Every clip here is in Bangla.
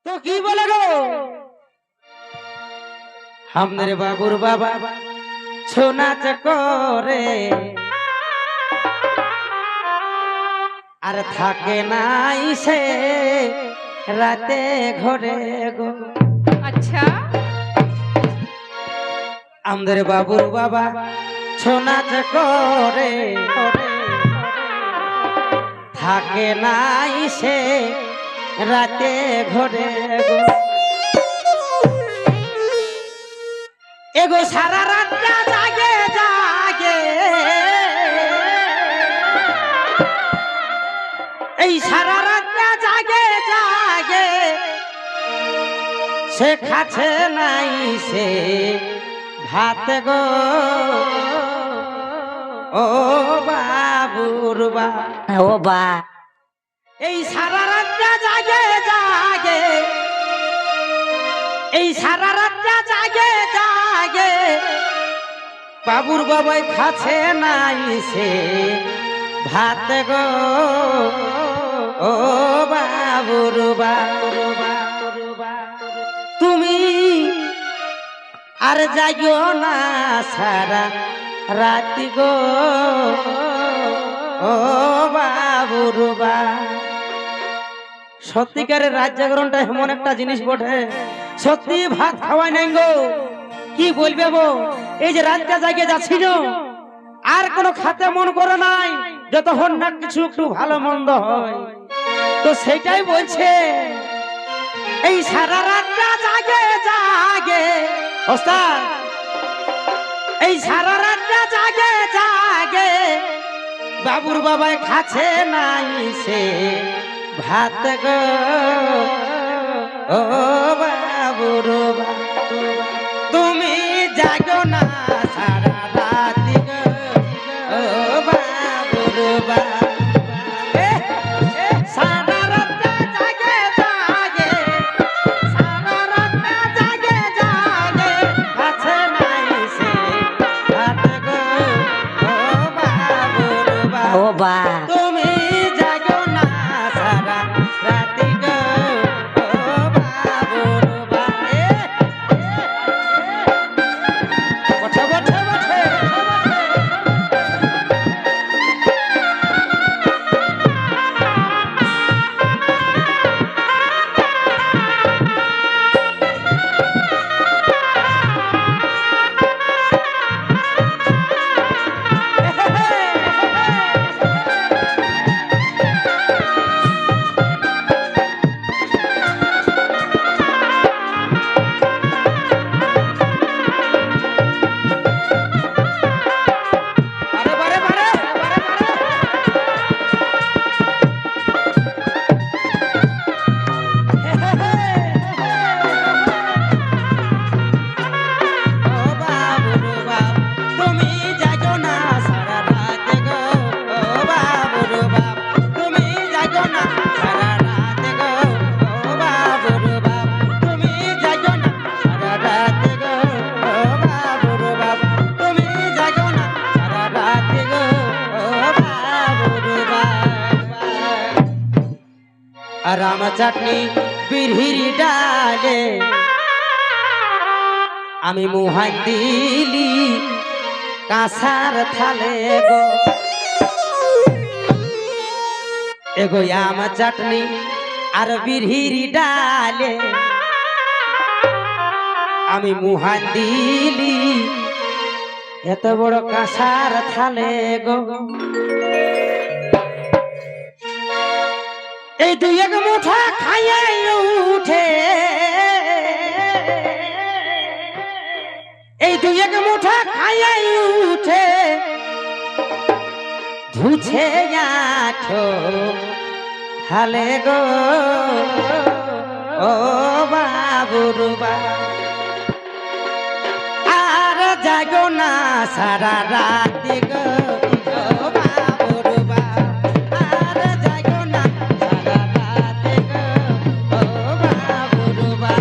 তো কি বলে গো আমাদের বাবুর বাবা ছৌ নাচ করে আর থাকে নাই সে রাতে ঘরে গো। আচ্ছা আমাদের বাবুর বাবা ছৌ নাচ করে থাকে নাই সে রাতে ঘরে গো। এগো সারা রাতটা জাগে জাগে এই সারা রাতটা জাগে জাগে সে খাচ্ছে নাই সে ভাত গো। ও বাবুর বা ও বা এই সারা রাতটা জাগে জাগে এই সারা রাতটা জাগে জাগে বাবুর বাবাই খাচ্ছে নাই সে ভাত গো। ও বাবুর বা তুমি আর জাগিও না সারা রাতি গো। ও বাবুর বা সত্যিকারের রাত জাগরণটা এমন একটা জিনিস বটে, সত্যি ভাত খাওয়াই নাই গো। কি বলবে গো, এই যে রাতটা জাগিয়ে যাচ্ছিল আর কোনো খাতে মন করে নাই, যতক্ষণ না কিছু একটু ভালো মন্দ হয়। তো সেটাই বলছে এই সারা রাতটা জাগে জাগে ওস্তাদ, এই সারা রাতটা জাগে জাগে বাবুর বাবাই খাচ্ছে নাই সে ভাত গো। ও বাবুর বা তুমি জাগো না সারা রাতি গো। ও বাবুর বা সারা রাতটা জাগে জাগে সারা রাতটা জাগে জাগে খাচ্ছে নাই সে ভাত গো। ও বাবুর বা ও বা তুমি জাগো না সারা রাতি গো। ও বাবুর বা বঠে বঠে বঠে বারে বারে বারে ও বাবুর বাপ তুমি জাগো না সারা রাত গো। ও বাবুর বাপ তুমি জাগো না সারা রাত গো। ও বাবুর বাপ তুমি জাগো না সারা রাত গো। ও বাবুর বাপ তুমি জাগো না সারা রাত গো। ও বাবুর বাপ আর আমার চাটনি বিড়হির ডালে আমি মুহাই দিলি কাঁসার থালে গো। এগো আমার চাটনি আর বিড়হির ডালে আমি মুহাই দিলি এত বড় কাঁসার থালে গো। এই দুই এক মুঠা খাইয়ে উঠে এই দুই এক মুঠা খাইয়ে উঠে ধুছে আঠো হালে গো। ও বাবুর বা আর জাগো না সারা রাতি গো। ও বাবুর বা আর জাগো না সারা রাতি গো। ও বাবুর বা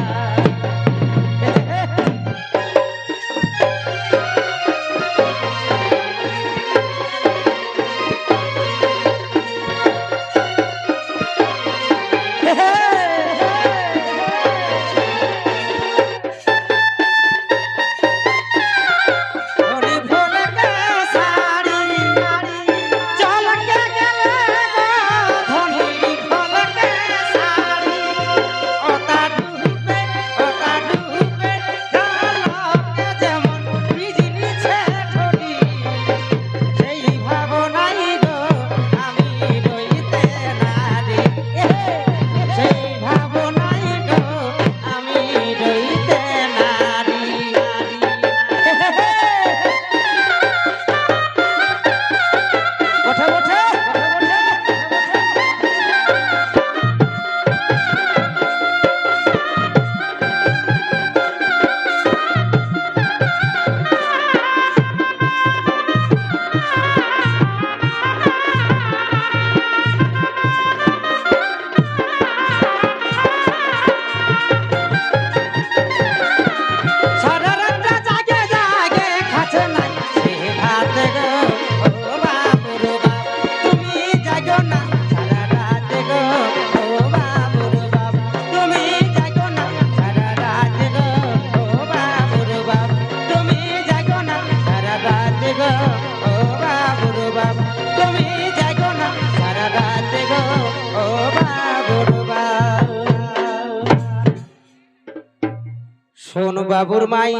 শোন বাবুর মাই